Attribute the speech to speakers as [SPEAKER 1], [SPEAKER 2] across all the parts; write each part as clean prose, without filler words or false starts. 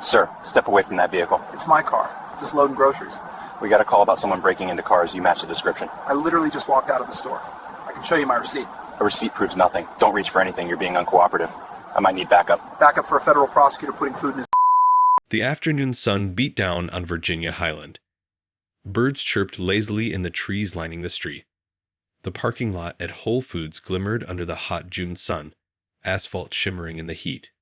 [SPEAKER 1] Sir, step away from that vehicle.
[SPEAKER 2] It's my car. Just loading groceries.
[SPEAKER 1] We got a call about someone breaking into cars. You match the description.
[SPEAKER 2] I literally just walked out of the store. I can show you my receipt.
[SPEAKER 1] A receipt proves nothing. Don't reach for anything. You're being uncooperative. I might need backup.
[SPEAKER 2] Backup for a federal prosecutor putting food in his...
[SPEAKER 3] The afternoon sun beat down on Virginia Highland. Birds chirped lazily in the trees lining the street. The parking lot at Whole Foods glimmered under the hot June sun, asphalt shimmering in the heat.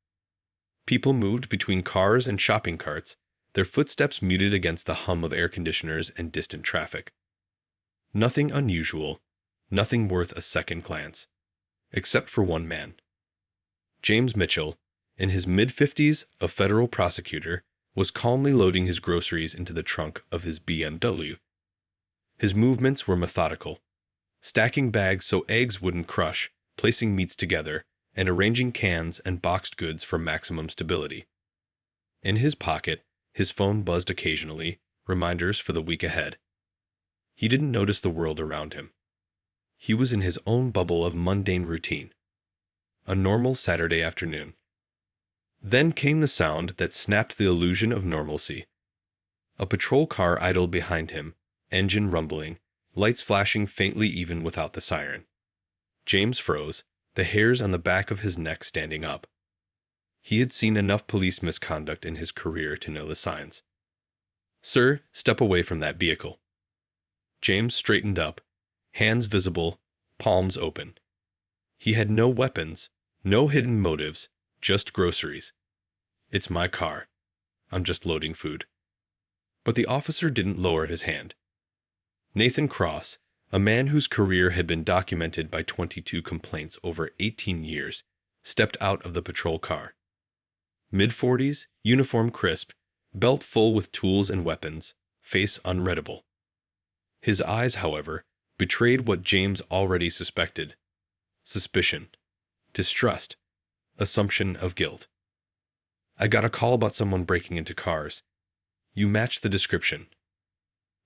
[SPEAKER 3] People moved between cars and shopping carts, their footsteps muted against the hum of air conditioners and distant traffic. Nothing unusual, nothing worth a second glance, except for one man. James Mitchell, in his mid-50s, a federal prosecutor, was calmly loading his groceries into the trunk of his BMW. His movements were methodical, stacking bags so eggs wouldn't crush, placing meats together, and arranging cans and boxed goods for maximum stability. In his pocket, his phone buzzed occasionally, reminders for the week ahead. He didn't notice the world around him. He was in his own bubble of mundane routine. A normal Saturday afternoon. Then came the sound that snapped the illusion of normalcy. A patrol car idled behind him, engine rumbling, lights flashing faintly even without the siren. James froze, the hairs on the back of his neck standing up. He had seen enough police misconduct in his career to know the signs. "Sir, step away from that vehicle." James straightened up, hands visible, palms open. He had no weapons, no hidden motives, just groceries. "It's my car. I'm just loading food." But the officer didn't lower his hand. Nathan Cross, a man whose career had been documented by 22 complaints over 18 years, stepped out of the patrol car. Mid-40s, uniform crisp, belt full with tools and weapons, face unreadable. His eyes, however, betrayed what James already suspected: suspicion, distrust, assumption of guilt. "I got a call about someone breaking into cars. You match the description."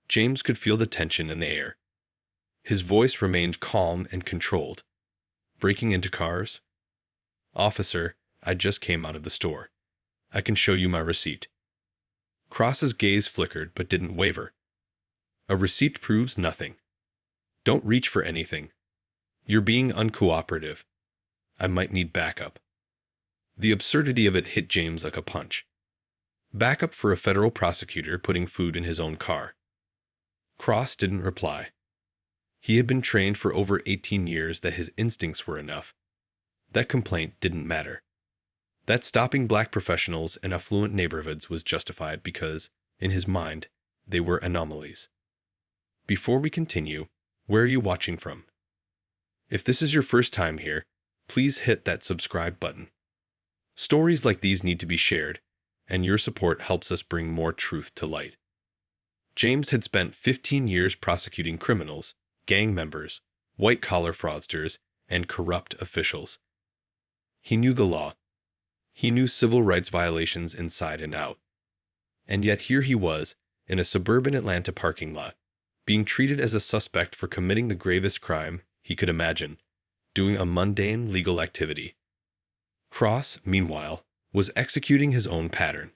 [SPEAKER 3] James could feel the tension in the air. His voice remained calm and controlled. "Breaking into cars?" "Officer, I just came out of the store. I can show you my receipt." Cross's gaze flickered but didn't waver. "A receipt proves nothing. Don't reach for anything. You're being uncooperative. I might need backup." The absurdity of it hit James like a punch. Backup for a federal prosecutor putting food in his own car. Cross didn't reply. He had been trained for over 18 years that his instincts were enough. That complaint didn't matter. That stopping black professionals in affluent neighborhoods was justified because, in his mind, they were anomalies. Before we continue, where are you watching from? If this is your first time here, please hit that subscribe button. Stories like these need to be shared, and your support helps us bring more truth to light. James had spent 15 years prosecuting criminals, gang members, white-collar fraudsters, and corrupt officials. He knew the law. He knew civil rights violations inside and out. And yet here he was, in a suburban Atlanta parking lot, being treated as a suspect for committing the gravest crime he could imagine, doing a mundane legal activity. Cross, meanwhile, was executing his own pattern.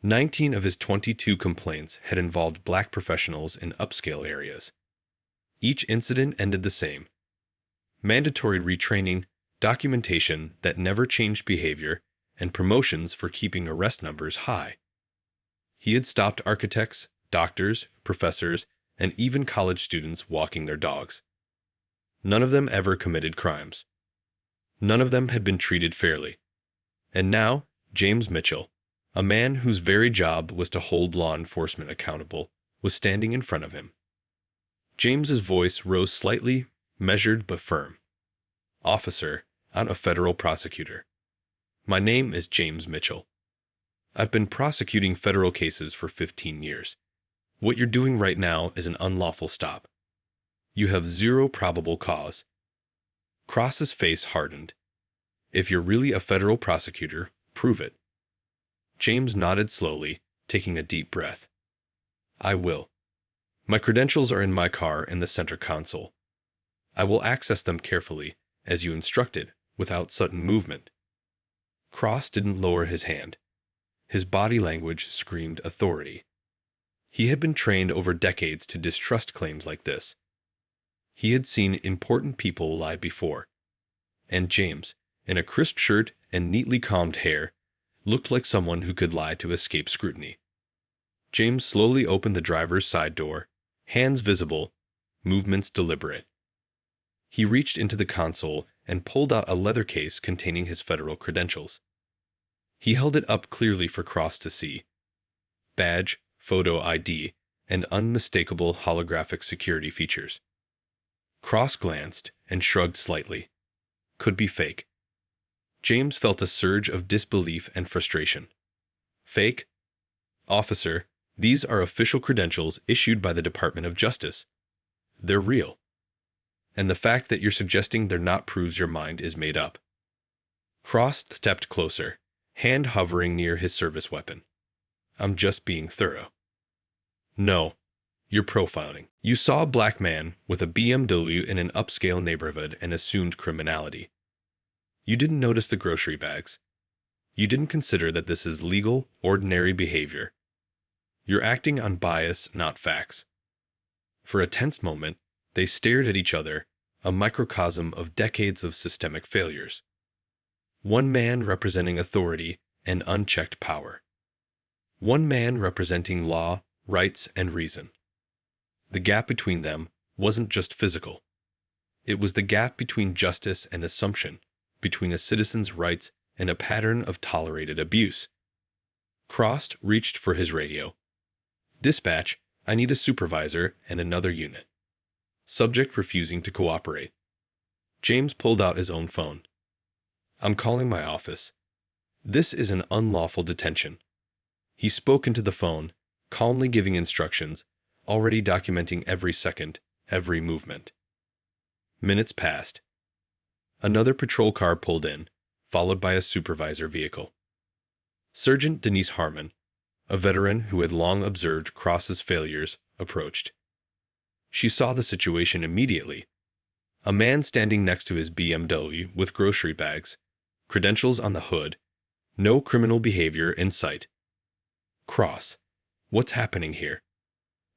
[SPEAKER 3] 19 of his 22 complaints had involved black professionals in upscale areas. Each incident ended the same: mandatory retraining, documentation that never changed behavior, and promotions for keeping arrest numbers high. He had stopped architects, doctors, professors, and even college students walking their dogs. None of them ever committed crimes. None of them had been treated fairly. And now, James Mitchell, a man whose very job was to hold law enforcement accountable, was standing in front of him. James's voice rose slightly, measured but firm. "Officer, I'm a federal prosecutor. My name is James Mitchell. I've been prosecuting federal cases for 15 years. What you're doing right now is an unlawful stop. You have zero probable cause." Cross's face hardened. "If you're really a federal prosecutor, prove it." James nodded slowly, taking a deep breath. "I will. My credentials are in my car in the center console. I will access them carefully, as you instructed, without sudden movement." Cross didn't lower his hand. His body language screamed authority. He had been trained over decades to distrust claims like this. He had seen important people lie before, and James, in a crisp shirt and neatly combed hair, looked like someone who could lie to escape scrutiny. James slowly opened the driver's side door, hands visible, movements deliberate. He reached into the console and pulled out a leather case containing his federal credentials. He held it up clearly for Cross to see. Badge, photo ID, and unmistakable holographic security features. Cross glanced and shrugged slightly. Could be fake. James felt a surge of disbelief and frustration. Fake? Officer, these are official credentials issued by the Department of Justice. They're real. And the fact that you're suggesting they're not proves your mind is made up. Cross stepped closer, hand hovering near his service weapon. I'm just being thorough. No, you're profiling. You saw a black man with a BMW in an upscale neighborhood and assumed criminality. You didn't notice the grocery bags. You didn't consider that this is legal, ordinary behavior. You're acting on bias, not facts. For a tense moment, they stared at each other, a microcosm of decades of systemic failures. One man representing authority and unchecked power. One man representing law, rights, and reason. The gap between them wasn't just physical. It was the gap between justice and assumption, between a citizen's rights and a pattern of tolerated abuse. Cross reached for his radio. Dispatch, I need a supervisor and another unit. Subject refusing to cooperate. James pulled out his own phone. I'm calling my office. This is an unlawful detention. He spoke into the phone, calmly giving instructions, already documenting every second, every movement. Minutes passed. Another patrol car pulled in, followed by a supervisor vehicle. Sergeant Denise Harmon, a veteran who had long observed Cross's failures, approached. She saw the situation immediately. A man standing next to his BMW with grocery bags, credentials on the hood, no criminal behavior in sight. Cross, what's happening here?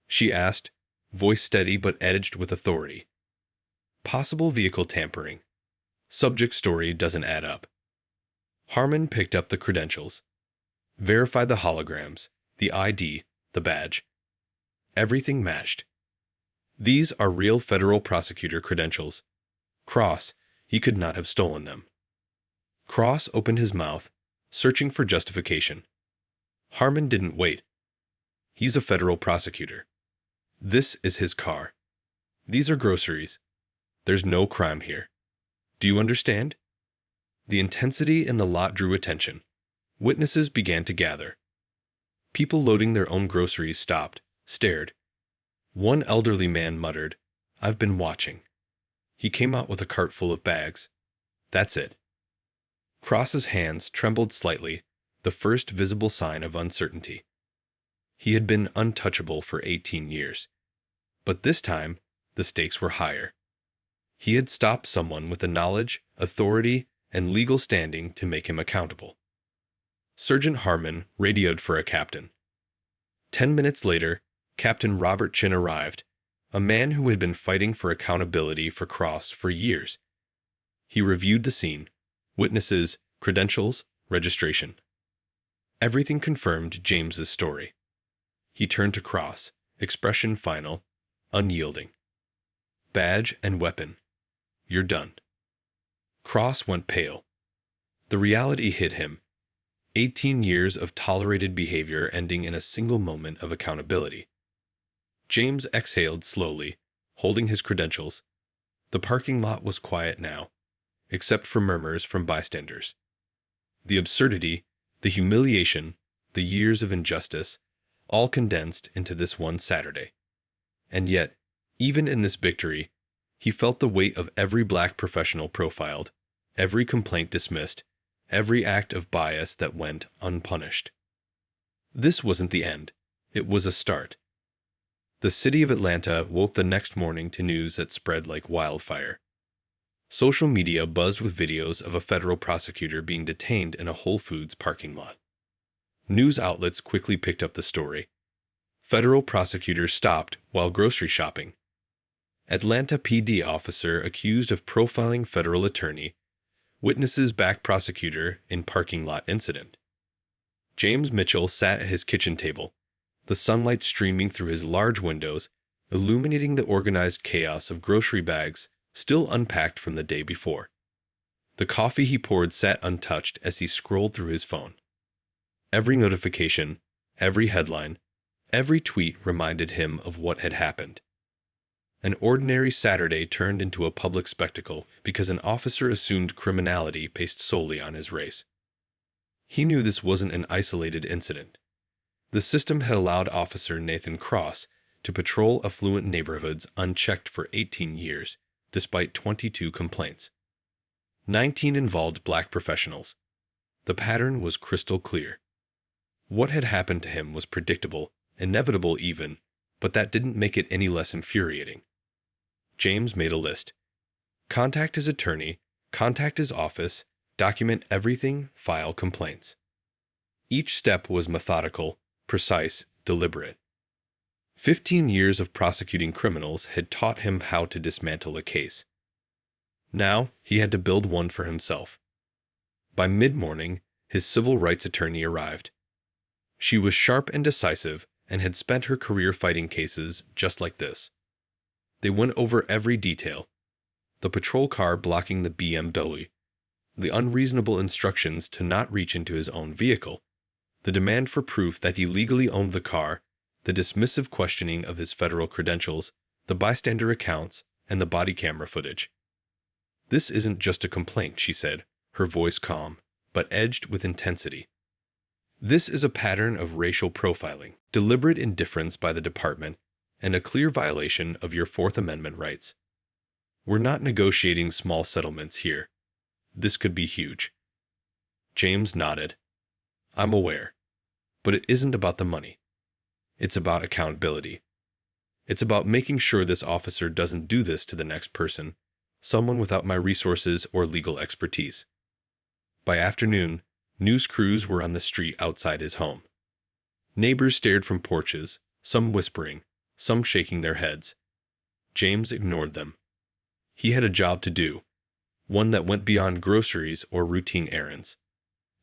[SPEAKER 3] She asked, voice steady but edged with authority. Possible vehicle tampering. Subject story doesn't add up. Harmon picked up the credentials. Verified the holograms, the ID, the badge. Everything matched. These are real federal prosecutor credentials. Cross, he could not have stolen them. Cross opened his mouth, searching for justification. Harmon didn't wait. He's a federal prosecutor. This is his car. These are groceries. There's no crime here. Do you understand? The intensity in the lot drew attention. Witnesses began to gather. People loading their own groceries stopped, stared. One elderly man muttered, I've been watching. He came out with a cart full of bags. That's it. Cross's hands trembled slightly, the first visible sign of uncertainty. He had been untouchable for 18 years. But this time, the stakes were higher. He had stopped someone with the knowledge, authority, and legal standing to make him accountable. Sergeant Harmon radioed for a captain. 10 minutes later, Captain Robert Chin arrived, a man who had been fighting for accountability for Cross for years. He reviewed the scene, witnesses, credentials, registration. Everything confirmed James's story. He turned to Cross, expression final, unyielding. Badge and weapon. You're done. Cross went pale. The reality hit him. 18 years of tolerated behavior ending in a single moment of accountability. James exhaled slowly, holding his credentials. The parking lot was quiet now, except for murmurs from bystanders. The absurdity, the humiliation, the years of injustice, all condensed into this one Saturday. And yet, even in this victory, he felt the weight of every black professional profiled, every complaint dismissed, every act of bias that went unpunished. This wasn't the end. It was a start. The city of Atlanta woke the next morning to news that spread like wildfire. Social media buzzed with videos of a federal prosecutor being detained in a Whole Foods parking lot. News outlets quickly picked up the story. Federal prosecutor stopped while grocery shopping. Atlanta PD officer accused of profiling federal attorney. Witnesses back prosecutor in parking lot incident. James Mitchell sat at his kitchen table, the sunlight streaming through his large windows, illuminating the organized chaos of grocery bags still unpacked from the day before. The coffee he poured sat untouched as he scrolled through his phone. Every notification, every headline, every tweet reminded him of what had happened. An ordinary Saturday turned into a public spectacle because an officer assumed criminality based solely on his race. He knew this wasn't an isolated incident. The system had allowed Officer Nathan Cross to patrol affluent neighborhoods unchecked for 18 years, despite 22 complaints. 19 involved black professionals. The pattern was crystal clear. What had happened to him was predictable, inevitable even, but that didn't make it any less infuriating. James made a list. Contact his attorney, contact his office, document everything, file complaints. Each step was methodical, precise, deliberate. 15 years of prosecuting criminals had taught him how to dismantle a case. Now he had to build one for himself. By mid-morning, his civil rights attorney arrived. She was sharp and decisive and had spent her career fighting cases just like this. They went over every detail. The patrol car blocking the BMW, the unreasonable instructions to not reach into his own vehicle, the demand for proof that he legally owned the car, the dismissive questioning of his federal credentials, the bystander accounts, and the body camera footage. "This isn't just a complaint," she said, her voice calm, but edged with intensity. "This is a pattern of racial profiling, deliberate indifference by the department, and a clear violation of your Fourth Amendment rights. We're not negotiating small settlements here. This could be huge." James nodded. "I'm aware. But it isn't about the money. It's about accountability. It's about making sure this officer doesn't do this to the next person, someone without my resources or legal expertise." By afternoon, news crews were on the street outside his home. Neighbors stared from porches, some whispering, some shaking their heads. James ignored them. He had a job to do, one that went beyond groceries or routine errands.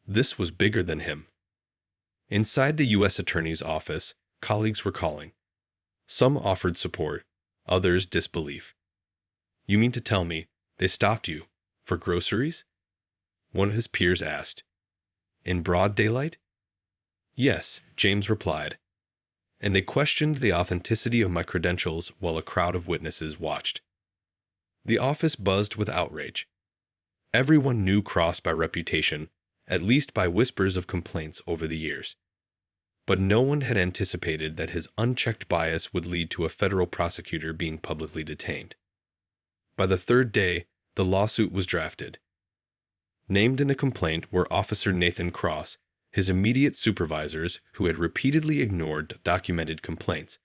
[SPEAKER 3] This was bigger than him. Inside the U.S. Attorney's office, colleagues were calling. Some offered support, others disbelief. "You mean to tell me they stopped you for groceries?" one of his peers asked. "In broad daylight?" "Yes," James replied. "And they questioned the authenticity of my credentials while a crowd of witnesses watched." The office buzzed with outrage. Everyone knew Cross by reputation, at least by whispers of complaints over the years. But no one had anticipated that his unchecked bias would lead to a federal prosecutor being publicly detained. By the third day, the lawsuit was drafted. Named in the complaint were Officer Nathan Cross, his immediate supervisors who had repeatedly ignored documented complaints,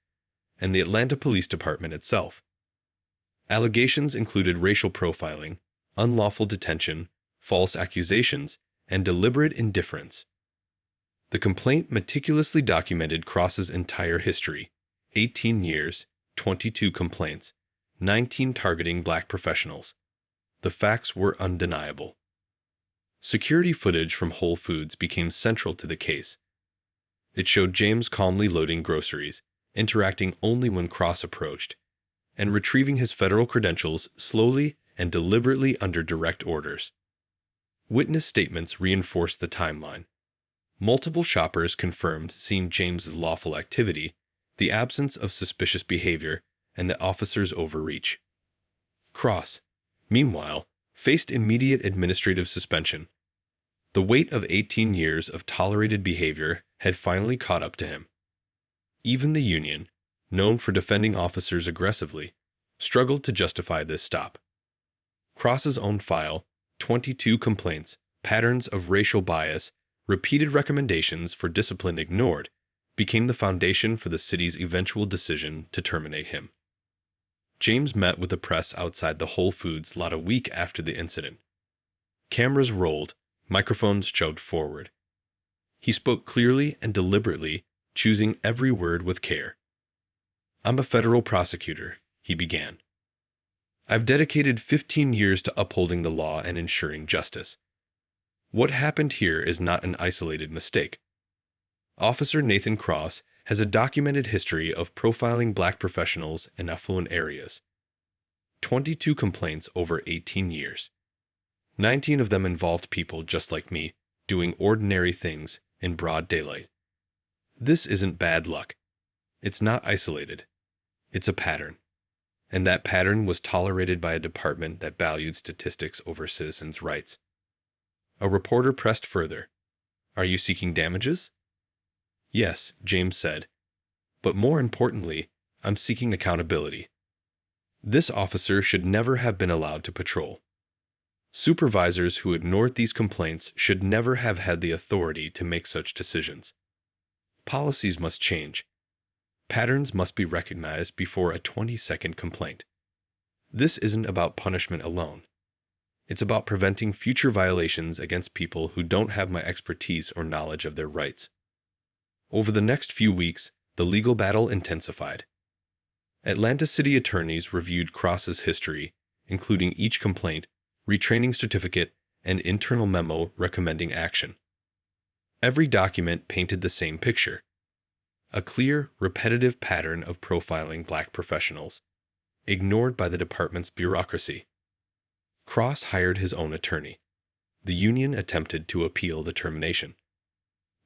[SPEAKER 3] and the Atlanta Police Department itself. Allegations included racial profiling, unlawful detention, false accusations, and deliberate indifference. The complaint meticulously documented Cross's entire history: 18 years, 22 complaints, 19 targeting black professionals. The facts were undeniable. Security footage from Whole Foods became central to the case. It showed James calmly loading groceries, interacting only when Cross approached, and retrieving his federal credentials slowly and deliberately under direct orders. Witness statements reinforced the timeline. Multiple shoppers confirmed seeing James's lawful activity, the absence of suspicious behavior, and the officer's overreach. Cross, meanwhile, faced immediate administrative suspension. The weight of 18 years of tolerated behavior had finally caught up to him. Even the union, known for defending officers aggressively, struggled to justify this stop. Cross's own file, 22 complaints, patterns of racial bias, repeated recommendations for discipline ignored, became the foundation for the city's eventual decision to terminate him. James met with the press outside the Whole Foods lot a week after the incident. Cameras rolled, microphones shoved forward. He spoke clearly and deliberately, choosing every word with care. "I'm a federal prosecutor," he began. "I've dedicated 15 years to upholding the law and ensuring justice. What happened here is not an isolated mistake. Officer Nathan Cross has a documented history of profiling black professionals in affluent areas. 22 complaints over 18 years. 19 of them involved people just like me, doing ordinary things in broad daylight. This isn't bad luck. It's not isolated. It's a pattern. And that pattern was tolerated by a department that valued statistics over citizens' rights." A reporter pressed further. "Are you seeking damages?" "Yes," James said. "But more importantly, I'm seeking accountability. This officer should never have been allowed to patrol. Supervisors who ignored these complaints should never have had the authority to make such decisions. Policies must change. Patterns must be recognized before a 20-second complaint. This isn't about punishment alone. It's about preventing future violations against people who don't have my expertise or knowledge of their rights." Over the next few weeks, the legal battle intensified. Atlanta city attorneys reviewed Cross's history, including each complaint, retraining certificate, and internal memo recommending action. Every document painted the same picture: a clear, repetitive pattern of profiling black professionals, ignored by the department's bureaucracy. Cross hired his own attorney. The union attempted to appeal the termination.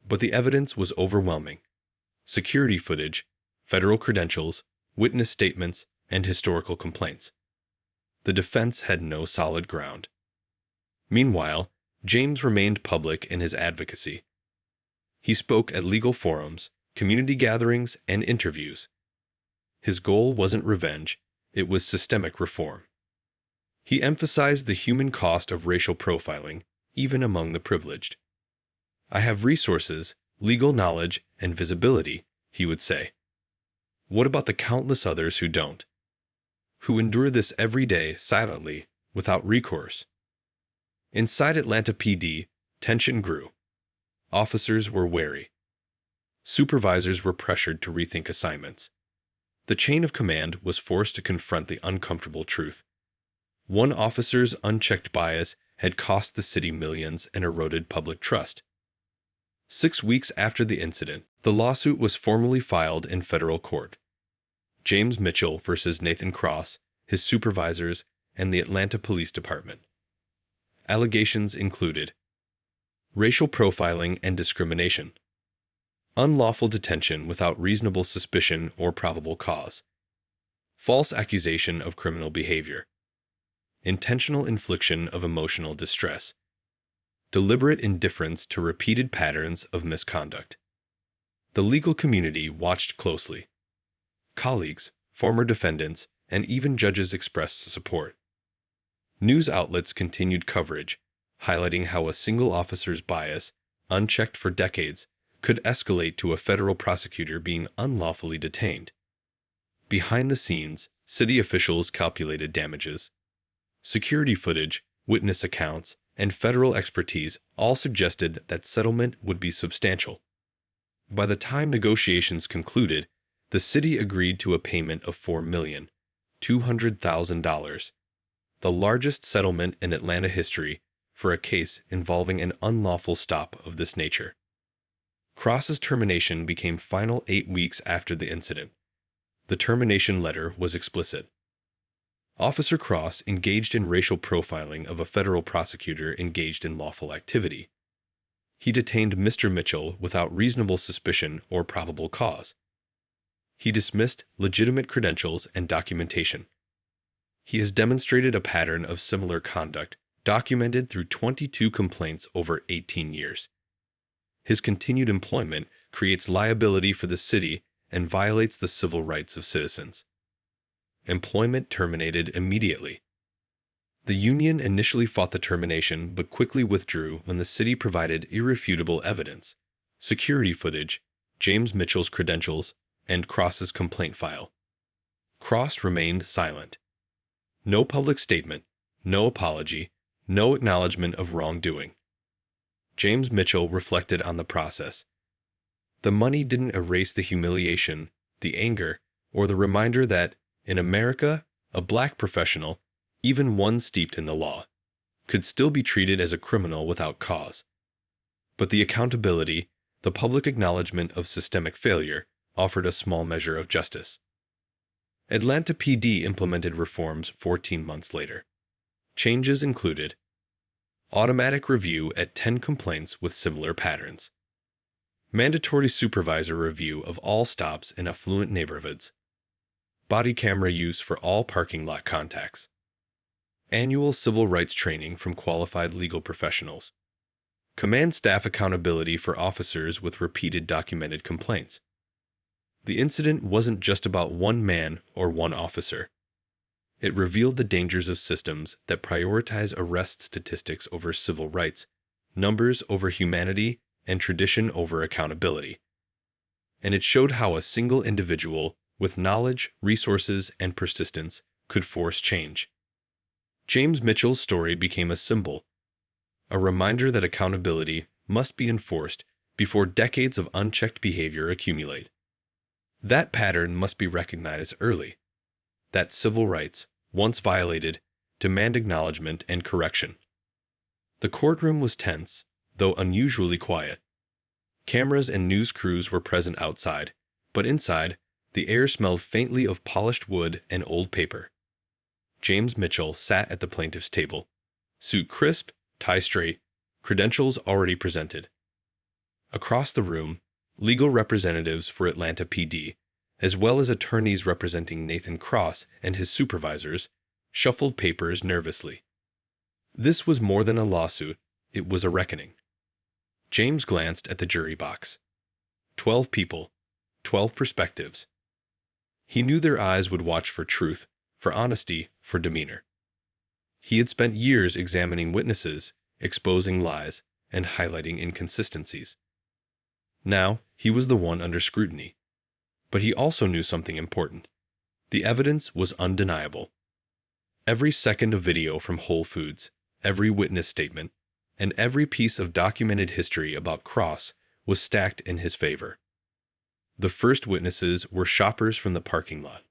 [SPEAKER 3] But the evidence was overwhelming: security footage, federal credentials, witness statements, and historical complaints. The defense had no solid ground. Meanwhile, James remained public in his advocacy. He spoke at legal forums, community gatherings, and interviews. His goal wasn't revenge, it was systemic reform. He emphasized the human cost of racial profiling, even among the privileged. "I have resources, legal knowledge, and visibility," he would say. "What about the countless others who don't? Who endure this every day silently, without recourse?" Inside Atlanta PD, tension grew. Officers were wary. Supervisors were pressured to rethink assignments. The chain of command was forced to confront the uncomfortable truth. One officer's unchecked bias had cost the city millions and eroded public trust. 6 weeks after the incident, the lawsuit was formally filed in federal court. James Mitchell versus Nathan Cross, his supervisors, and the Atlanta Police Department. Allegations included racial profiling and discrimination, unlawful detention without reasonable suspicion or probable cause, false accusation of criminal behavior, intentional infliction of emotional distress, deliberate indifference to repeated patterns of misconduct. The legal community watched closely. Colleagues, former defendants, and even judges expressed support. News outlets continued coverage, highlighting how a single officer's bias, unchecked for decades, could escalate to a federal prosecutor being unlawfully detained. Behind the scenes, city officials calculated damages. Security footage, witness accounts, and federal expertise all suggested that settlement would be substantial. By the time negotiations concluded, the city agreed to a payment of $4,200,000, the largest settlement in Atlanta history for a case involving an unlawful stop of this nature. Cross's termination became final 8 weeks after the incident. The termination letter was explicit. Officer Cross engaged in racial profiling of a federal prosecutor engaged in lawful activity. He detained Mr. Mitchell without reasonable suspicion or probable cause. He dismissed legitimate credentials and documentation. He has demonstrated a pattern of similar conduct, documented through 22 complaints over 18 years. His continued employment creates liability for the city and violates the civil rights of citizens. Employment terminated immediately. The union initially fought the termination but quickly withdrew when the city provided irrefutable evidence: security footage, James Mitchell's credentials, and Cross's complaint file. Cross remained silent. No public statement, no apology, no acknowledgement of wrongdoing. James Mitchell reflected on the process. The money didn't erase the humiliation, the anger, or the reminder that, in America, a black professional, even one steeped in the law, could still be treated as a criminal without cause. But the accountability, the public acknowledgement of systemic failure, offered a small measure of justice. Atlanta PD implemented reforms 14 months later. Changes included automatic review at 10 complaints with similar patterns, mandatory supervisor review of all stops in affluent neighborhoods, body camera use for all parking lot contacts, annual civil rights training from qualified legal professionals, command staff accountability for officers with repeated documented complaints. The incident wasn't just about one man or one officer. It revealed the dangers of systems that prioritize arrest statistics over civil rights, numbers over humanity, and tradition over accountability. And it showed how a single individual with knowledge, resources, and persistence could force change. James Mitchell's story became a symbol, a reminder that accountability must be enforced before decades of unchecked behavior accumulate. That pattern must be recognized early, that civil rights, once violated, demand acknowledgement and correction. The courtroom was tense, though unusually quiet. Cameras and news crews were present outside, but inside, the air smelled faintly of polished wood and old paper. James Mitchell sat at the plaintiff's table, suit crisp, tie straight, credentials already presented. Across the room, legal representatives for Atlanta PD, as well as attorneys representing Nathan Cross and his supervisors, shuffled papers nervously. This was more than a lawsuit, it was a reckoning. James glanced at the jury box. 12 people, 12 perspectives. He knew their eyes would watch for truth, for honesty, for demeanor. He had spent years examining witnesses, exposing lies, and highlighting inconsistencies. Now, he was the one under scrutiny. But he also knew something important. The evidence was undeniable. Every second of video from Whole Foods, every witness statement, and every piece of documented history about Cross was stacked in his favor. The first witnesses were shoppers from the parking lot.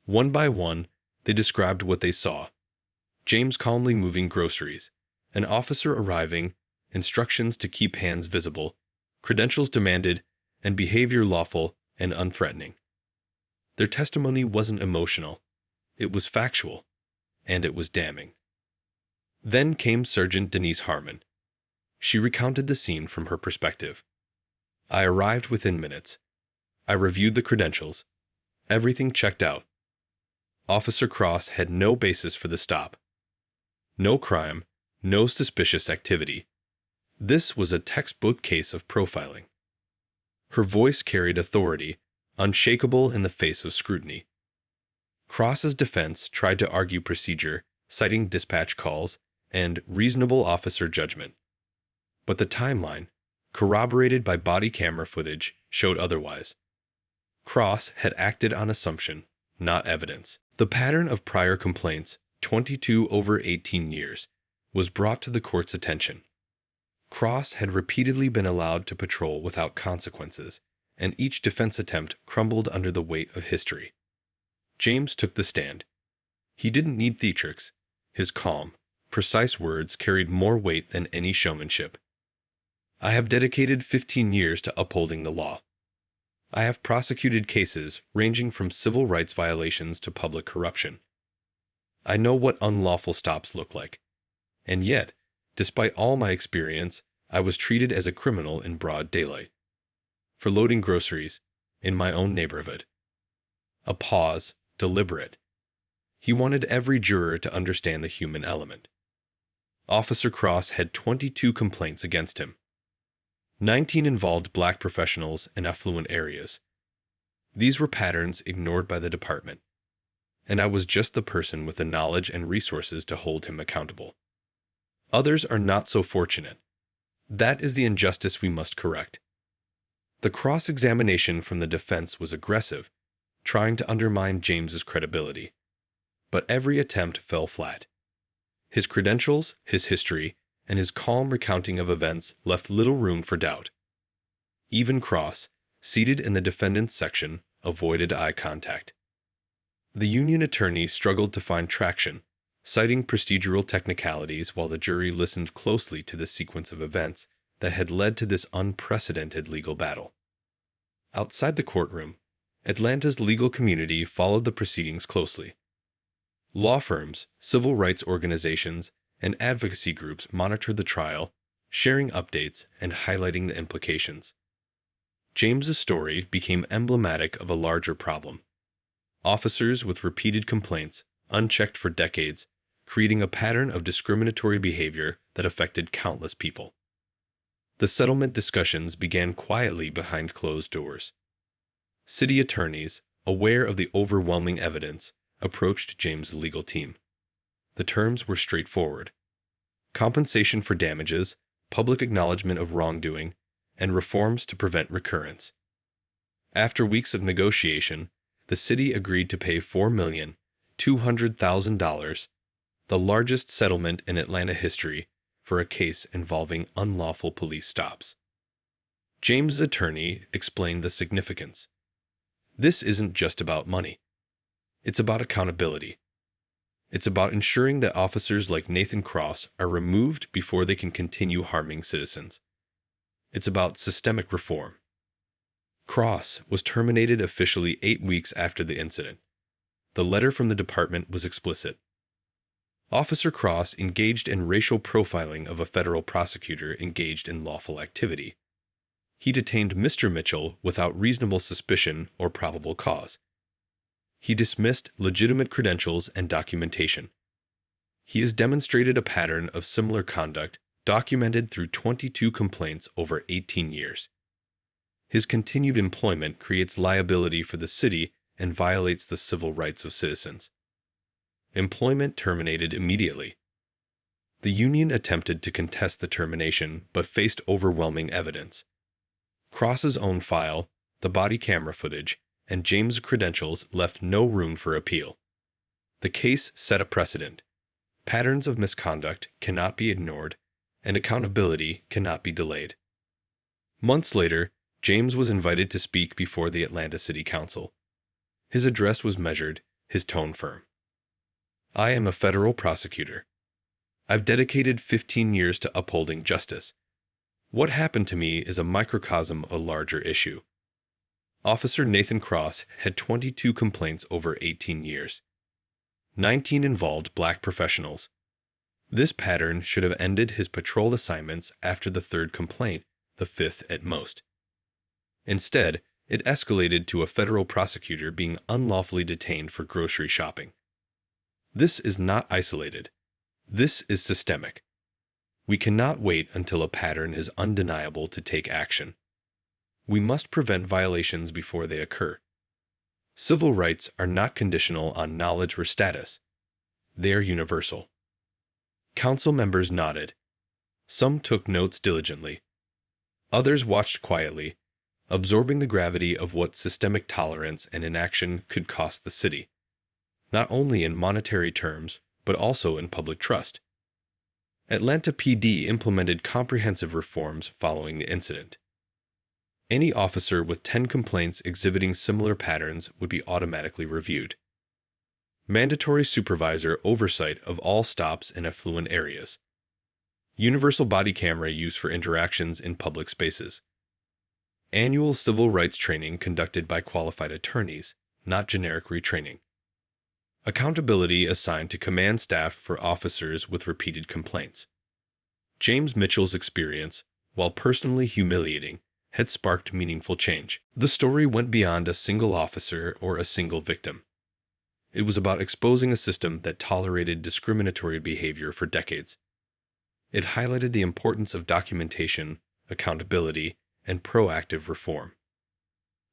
[SPEAKER 3] One by one, they described what they saw. James calmly moving groceries, an officer arriving, instructions to keep hands visible, credentials demanded, and behavior lawful and unthreatening. Their testimony wasn't emotional. It was factual, and it was damning. Then came Sergeant Denise Harmon. She recounted the scene from her perspective. I arrived within minutes. I reviewed the credentials. Everything checked out. Officer Cross had no basis for the stop. No crime, no suspicious activity. This was a textbook case of profiling. Her voice carried authority, unshakable in the face of scrutiny. Cross's defense tried to argue procedure, citing dispatch calls and reasonable officer judgment. But the timeline, corroborated by body camera footage, showed otherwise. Cross had acted on assumption, not evidence. The pattern of prior complaints, 22 over 18 years, was brought to the court's attention. Cross had repeatedly been allowed to patrol without consequences, and each defense attempt crumbled under the weight of history. James took the stand. He didn't need theatrics. His calm, precise words carried more weight than any showmanship. I have dedicated 15 years to upholding the law. I have prosecuted cases ranging from civil rights violations to public corruption. I know what unlawful stops look like. And yet, despite all my experience, I was treated as a criminal in broad daylight. For loading groceries, in my own neighborhood. A pause, deliberate. He wanted every juror to understand the human element. Officer Cross had 22 complaints against him. 19 involved black professionals in affluent areas. These were patterns ignored by the department, and I was just the person with the knowledge and resources to hold him accountable. Others are not so fortunate. That is the injustice we must correct. The cross-examination from the defense was aggressive, trying to undermine James's credibility. But every attempt fell flat. His credentials, his history, and his calm recounting of events left little room for doubt. Even Cross, seated in the defendant's section, avoided eye contact. The union attorney struggled to find traction, citing procedural technicalities while the jury listened closely to the sequence of events that had led to this unprecedented legal battle. Outside the courtroom, Atlanta's legal community followed the proceedings closely. Law firms, civil rights organizations, and advocacy groups monitored the trial, sharing updates and highlighting the implications. James's story became emblematic of a larger problem. Officers with repeated complaints, unchecked for decades, creating a pattern of discriminatory behavior that affected countless people. The settlement discussions began quietly behind closed doors. City attorneys, aware of the overwhelming evidence, approached James' legal team. The terms were straightforward: compensation for damages, public acknowledgement of wrongdoing, and reforms to prevent recurrence. After weeks of negotiation, the city agreed to pay $4,200,000, the largest settlement in Atlanta history, for a case involving unlawful police stops. James' attorney explained the significance. This isn't just about money. It's about accountability. It's about ensuring that officers like Nathan Cross are removed before they can continue harming citizens. It's about systemic reform. Cross was terminated officially 8 weeks after the incident. The letter from the department was explicit. Officer Cross engaged in racial profiling of a federal prosecutor engaged in lawful activity. He detained Mr. Mitchell without reasonable suspicion or probable cause. He dismissed legitimate credentials and documentation. He has demonstrated a pattern of similar conduct documented through 22 complaints over 18 years. His continued employment creates liability for the city and violates the civil rights of citizens. Employment terminated immediately. The union attempted to contest the termination but faced overwhelming evidence. Cross's own file, the body camera footage, and James' credentials left no room for appeal. The case set a precedent. Patterns of misconduct cannot be ignored, and accountability cannot be delayed. Months later, James was invited to speak before the Atlanta City Council. His address was measured, his tone firm. I am a federal prosecutor. I've dedicated 15 years to upholding justice. What happened to me is a microcosm of a larger issue. Officer Nathan Cross had 22 complaints over 18 years. 19 involved black professionals. This pattern should have ended his patrol assignments after the 3rd complaint, the 5th at most. Instead, it escalated to a federal prosecutor being unlawfully detained for grocery shopping. This is not isolated. This is systemic. We cannot wait until a pattern is undeniable to take action. We must prevent violations before they occur. Civil rights are not conditional on knowledge or status. They are universal. Council members nodded. Some took notes diligently. Others watched quietly, absorbing the gravity of what systemic tolerance and inaction could cost the city, not only in monetary terms, but also in public trust. Atlanta PD implemented comprehensive reforms following the incident. Any officer with 10 complaints exhibiting similar patterns would be automatically reviewed. Mandatory supervisor oversight of all stops in affluent areas. Universal body camera use for interactions in public spaces. Annual civil rights training conducted by qualified attorneys, not generic retraining. Accountability assigned to command staff for officers with repeated complaints. James Mitchell's experience, while personally humiliating, had sparked meaningful change. The story went beyond a single officer or a single victim. It was about exposing a system that tolerated discriminatory behavior for decades. It highlighted the importance of documentation, accountability, and proactive reform.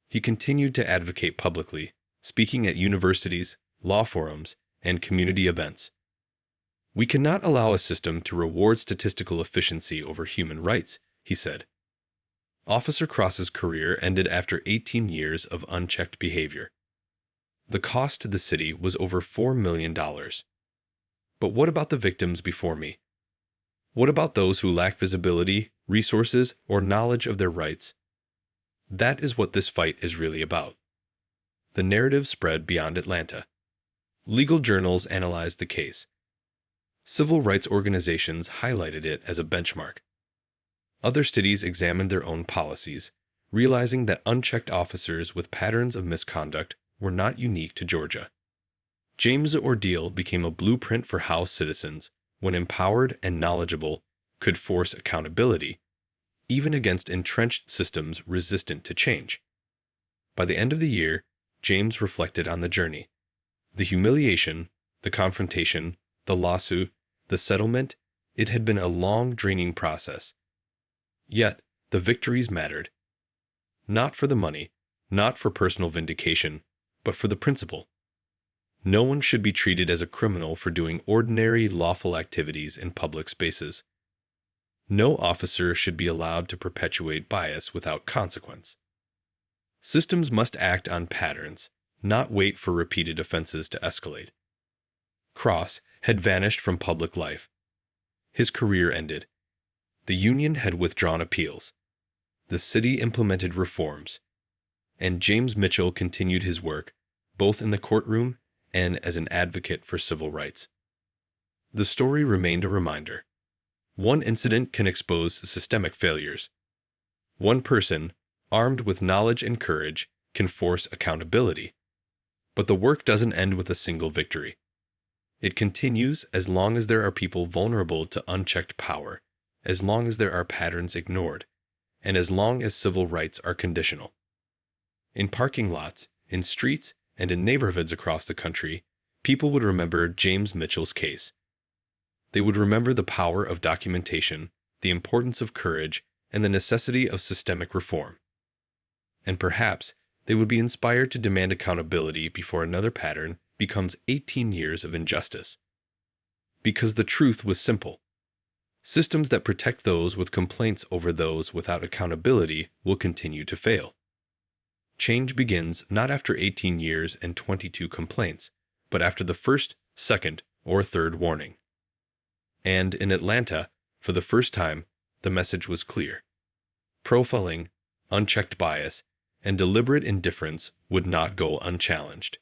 [SPEAKER 3] He continued to advocate publicly, speaking at universities, law forums, and community events. We cannot allow a system to reward statistical efficiency over human rights, he said. Officer Cross's career ended after 18 years of unchecked behavior. The cost to the city was over $4 million. But what about the victims before me? What about those who lack visibility, resources, or knowledge of their rights? That is what this fight is really about. The narrative spread beyond Atlanta. Legal journals analyzed the case. Civil rights organizations highlighted it as a benchmark. Other cities examined their own policies, realizing that unchecked officers with patterns of misconduct were not unique to Georgia. James' ordeal became a blueprint for how citizens, when empowered and knowledgeable, could force accountability, even against entrenched systems resistant to change. By the end of the year, James reflected on the journey. The humiliation, the confrontation, the lawsuit, the settlement, it had been a long, draining process. Yet, the victories mattered. Not for the money, not for personal vindication, but for the principle. No one should be treated as a criminal for doing ordinary, lawful activities in public spaces. No officer should be allowed to perpetuate bias without consequence. Systems must act on patterns, not wait for repeated offenses to escalate. Cross had vanished from public life. His career ended. The union had withdrawn appeals. The city implemented reforms. And James Mitchell continued his work, both in the courtroom and as an advocate for civil rights. The story remained a reminder. One incident can expose systemic failures. One person, armed with knowledge and courage, can force accountability. But the work doesn't end with a single victory. It continues as long as there are people vulnerable to unchecked power, as long as there are patterns ignored, and as long as civil rights are conditional. In parking lots, in streets, and in neighborhoods across the country, people would remember James Mitchell's case. They would remember the power of documentation, the importance of courage, and the necessity of systemic reform. And perhaps they would be inspired to demand accountability before another pattern becomes 18 years of injustice. Because the truth was simple. Systems that protect those with complaints over those without accountability will continue to fail. Change begins not after 18 years and 22 complaints, but after the first, second, or third warning. And in Atlanta, for the first time, the message was clear. Profiling, unchecked bias, and deliberate indifference would not go unchallenged.